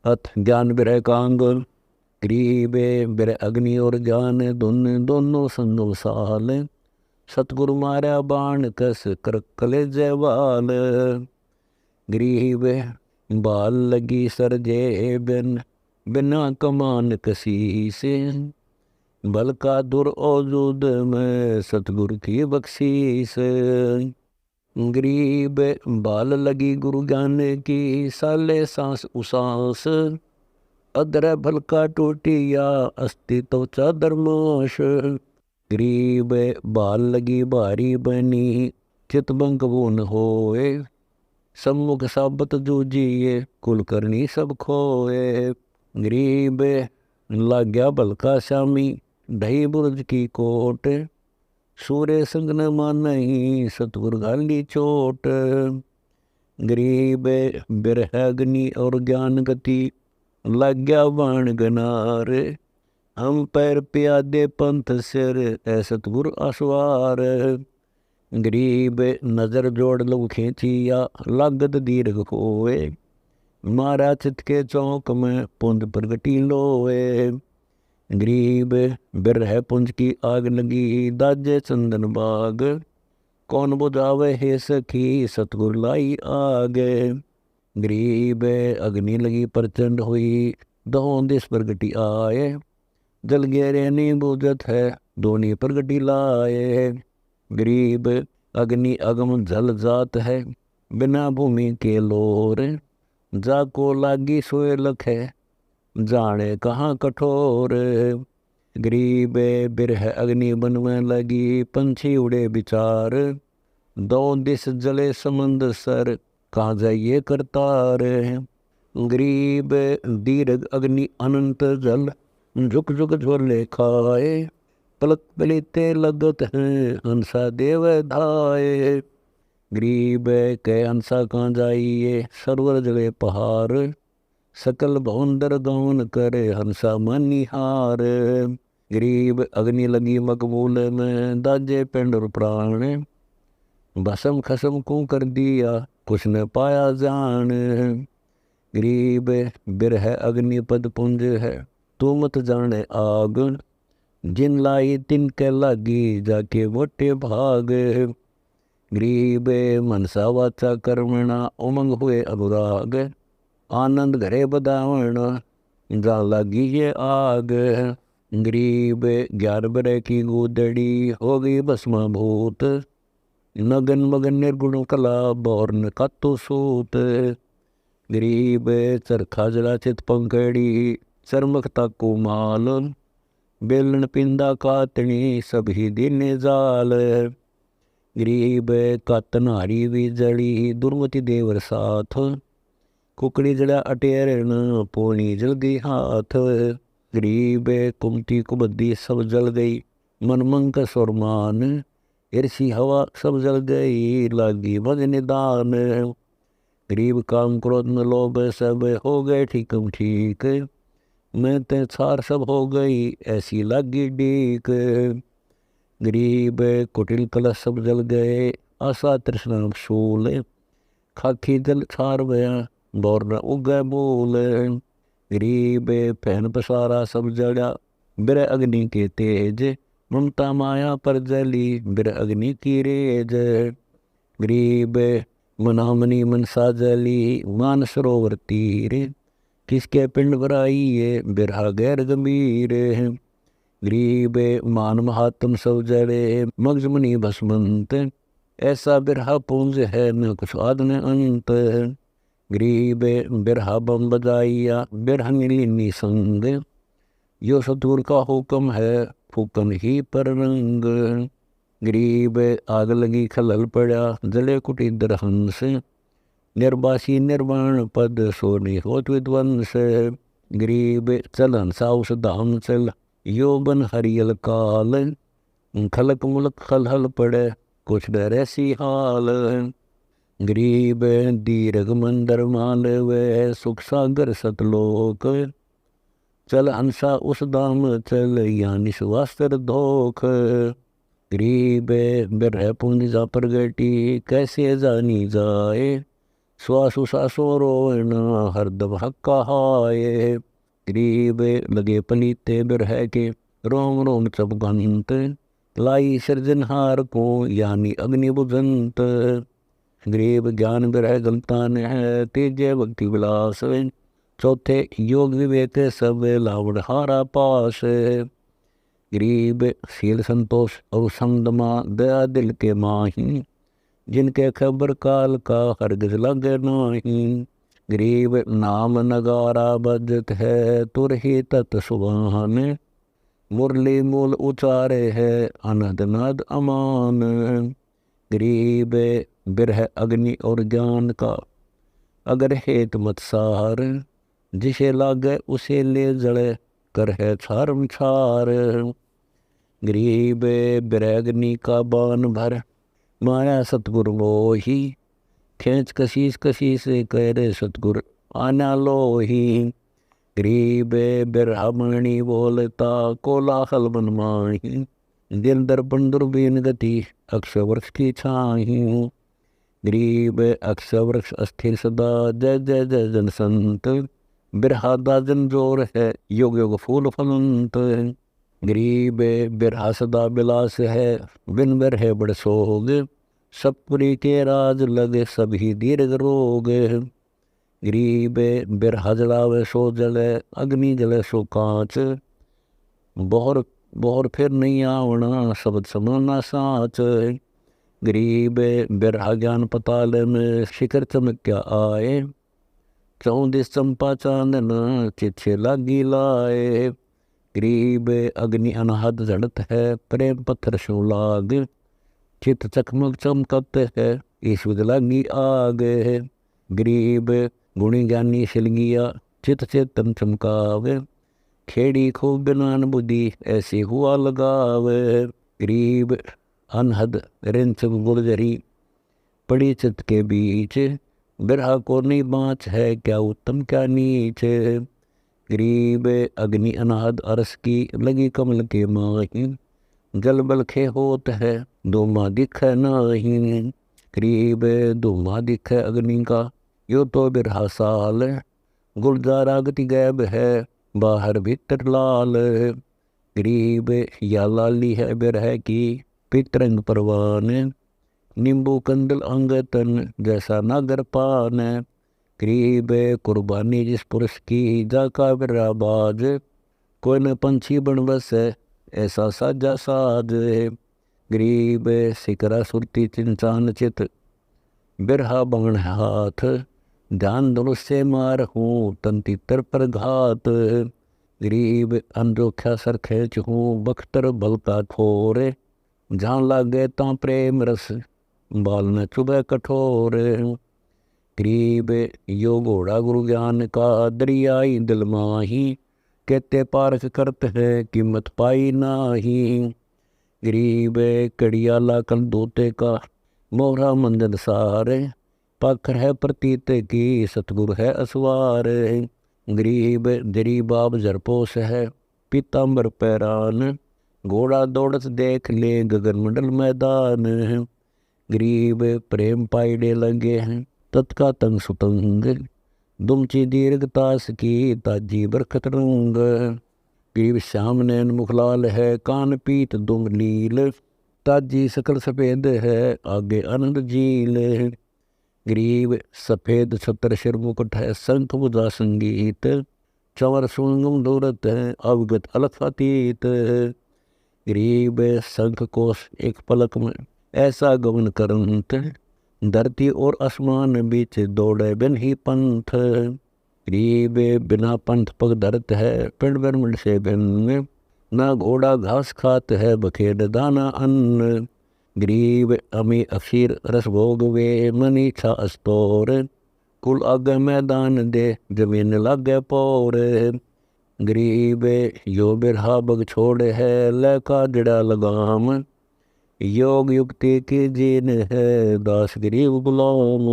अथ ज्ञान बिरह कांग। ग्रीबे बिर अग्नि और ज्ञान दोनों संगम साल। सतगुरु मारा बाण कस कर कलेजे वाल। ग्रीब बाल लगी सरजे बिना कमान कसी से। बल का दुर औजूद में सतगुरु की बख्शीस। ग्रीब बाल लगी गुरु ज्ञान की साले सांस उसास। अदर भल का टूटिया अस्थि तो चादरमाश। ग्रीब बाल लगी भारी बनी चित बंक बुन होए। सम्मुख साबत जूझिए कुल करनी सब खोए। ग्रीब लाग्या भल का श्यामी ढई बुर्ज की कोट। सूर्य संग न मानही सतगुर गाली चोट। गरीब बिरह अग्नि और ज्ञान गति लाग्या बाण गनार। हम पैर प्यादे पंथ सिर ऐ सतगुर आसवार। गरीब नजर जोड़ लो खींचिया लागत दीर्घ होए। मारा चित के चौक में पुंज प्रगटी लोए। गरीब बिरह पुंज की आग लगी दाजे चंदन बाग। कौन बुझावे हे सखी सतगुर लाई आग। गरीब अग्नि लगी प्रचंड हुई दहों दिस प्रगटी आए। जल गहरे नहीं बुझत है दोनी प्रगटी लाए। गरीब अग्नि अगम जल जात है बिना भूमि के लोर। जाको लागी सोए लख है जाने कहाँ कठोर। गरीब बिरह अग्नि बन में लगी पंछी उड़े विचार। दो दिस जले समंद सर कहाँ जाइए करतार। गरीब दीर्घ अग्नि अनंत जल झुक झुक झोले खाए। पलक पलीते लगत हैं हंसा देव धाये। गरीब के हंसा कहाँ जाइए सरवर जले पहाड़। सकल भवंदर गौन करे हंसा मनिहार। गरीब अग्नि लगी मकबूल में दाजे पिंड और प्राण। भसम खसम को कर दिया कुछ न पाया जान। गरीब बिरह अग्नि पद पुंज है तू मत जाने आग। जिन लाई तिन के लागी जाके मोटे भाग। गरीब मनसा वाचा कर्मणा उमंग हुए अनुराग। आनंद घरे बदावण जा लागी ये आग। गरीब 11 बरह की गोदड़ी हो गई भस्मा भूत। नगन मगन निर्गुण कला बौर्न कातो सूत। गरीब चरखा जला चित पंकड़ी चरमकता को माल। बेलन पिंदा कातनी सभी दिन जाल। गरीब कातन हारी भी जड़ी दुर्मति देवर साथ। कुकड़ी जड़ा अटेरन पोनी जल गई हाथ। गरीब कुमती कुबद्दी सब जल गई मनमंक सुरमान। ईर्षि हवा सब जल गई लागी भज निदान। गरीब काम क्रोध न लोभ सब हो गए ठीकम ठीक। मैं ते छार सब हो गई ऐसी लागी डीक। गरीब कुटिल कलश सब जल गए आशा तृष्णा शूल। खाखी जल छार भया बौर न उगै मूल। गरीब फैन पसारा सब जड़ा बिर अग्नि के तेज। ममता माया पर जली बिर अग्नि की रेज। गरीब मना मनी मनसा जली मान सरोवर तीर। किसके पिंड भराई ये बिरहा गैर गंभीर। गरीब मान महात्म सब जड़े मगज मनी भस्मंत। ऐसा बिरहा पुंज है न कुछ आद न अंत। गरीब बिरहा बम बजाइया बिरहा नीली संग। यो सतगुर का हुक्म है फूकन ही पर रंग। गरीब आग लगी खलल पड़ा जले कुटीदर हंस। निर्वासी निर्वाण पद सोनी होत विद्वंस। गरीब चल हंसा उस धाम चल यो बन हरियल काल। खलक मुलक खलहल पड़े कुछ डर ऐसी हाल। गरीब दीर्घ मंदर माल वे सुख सागर सतलोक। चल हंसा उस दाम चल यानी सुवास्तर धोख। गरीब बिरह पुंज जा प्रगटी कैसे जानी जाए। श्वासु सासो रोवना हरदम हक्का हाय। गरीब लगे पलीते बिरह के रोम रोम चबगंत। लाई सृजनहार को यानी अग्नि बुझंत। गरीब ज्ञान बिरह गलतान है तेजे भक्ति विलास। चौथे योग विवेक सब लावण हारा पास। गरीब शील संतोष और समदमा दया दिल के माही। जिनके खबर काल का हरगिज लगे नाही। गरीब नाम नगारा बजत है तुर ही तत् सुभान। मुरली मूल उचारे है अनद नद अमान। गरीब बिरह अग्नि और ज्ञान का अगर हेत मत सार। जिसे लागे उसे ले जड़े कर है छारम छार। गरीब बिरह अग्नि का बान भर माया सतगुरु मोही। खींच कशीस कशीस कह रे सतगुर आना लोही। गरीब बिरहामणि बोलता कोलाहल मन माही। दिल दर्पण दुर्बीन गति अक्ष वृक्ष की छाही। गरीब अक्ष वृक्ष अस्थिर सदा जय जय जय जन संत। बिरहा दाजन जोर है योग योग फूल फलंत। गरीब बिरहा सदा बिलास है बिन बिरहे बड़ सोग। सपुरी के राज लगे सभी दीर्घ रोग। गरीब बिरहा जलावे सो जले अग्नि जले सो कांच। बोहर बोहर फिर नहीं आवना शब्द समाना साच। गरीब बिरहा ज्ञान पताल में शिखर चमक क्या आए। चौदिस चंपा चांदन चिच्छे लागी लाए। गरीब अग्नि अनहद जड़त है प्रेम पत्थर शो लाग। चित चकमक चमकत है ईश्वर लागी आग। गरीब गुणी ज्ञानी सिलगिया चित चेतन चमकावे। खेड़ी खूब बिनान बुद्धि ऐसी हुआ लगावे। गरीब अनहद रिंच गुलजरी पड़ी चित के बीच। बिरहा को नहीं बाँच है क्या उत्तम क्या नीच। गरीब अग्नि अनाहद अरस की लगी कमल के माही। जल बल खे होत है दोमा दिख नाही। गरीब दोमा दिख अग्नि का यो तो बिरहा साल। गुलजारा गति गैब है बाहर भीतर लाल। गरीब या लाली है बिरह की पितरंग परवान। नींबू कंदल अंगतन जैसा नागर पान। गरीब कुर्बानी जिस पुरुष की जाका बिराबाज। कोई न पंछी बन बस ऐसा साजा साज। गरीब सिकरा सुरती चिंचान चित बिरहा बंगण हाथ। ध्यान धनुष से मार हूँ तन तितर पर घात। गरीब अनजोख्या सर खेच हूँ बख्तर बल का ठोर। जहाँ लागे ता प्रेम रस बाल न चुभे कठोर। गरीब यो घोड़ा गुरु ज्ञान का दरियाई दिल माही। कहते पारख करत है कीमत पाई नाही। गरीब कड़ियाला कल दोते का मोहरा मंजन सार। पाखर है प्रतीत की सतगुरु है असवार। गरीब दरी बाब जरपोस है पीताम्बर पैरान। घोड़ा दौड़त देख ले गगन मंडल मैदान। गरीब प्रेम पाइडे लगे हैं तत्का तंग सुतंग। दुमची दीर्घतास की ताजी बरखत रंग। गरीब श्याम नैन मुखलाल है कान पीत दुम लील। ताजी सकल सफेद है आगे आनंद झील। गरीब सफेद छत्र सिर मुकुट है शंख बुझा संगीत। चंवर सुंगम दूरत है अवगत अलख अतीत। गरीब शंख कोश एक पलक में ऐसा गमन करंत। धरती और आसमान बीच दौड़े बिन ही पंथ। गरीब बिना पंथ पग धरत है पिंड ब्रह्मंड से भिन्न। ना घोड़ा घास खात है बखेड़ दाना अन्न। गरीब अमी अक्षीर रस भोग वे मनी इच्छा अस्तोर। कुल आगे मैदान दे जमीन लागे पौर। गरीब यो बिरहा बग छोड़ है लैका जड़ा लगाम। योग युक्ति की जीन है दास गरीब गुलाम।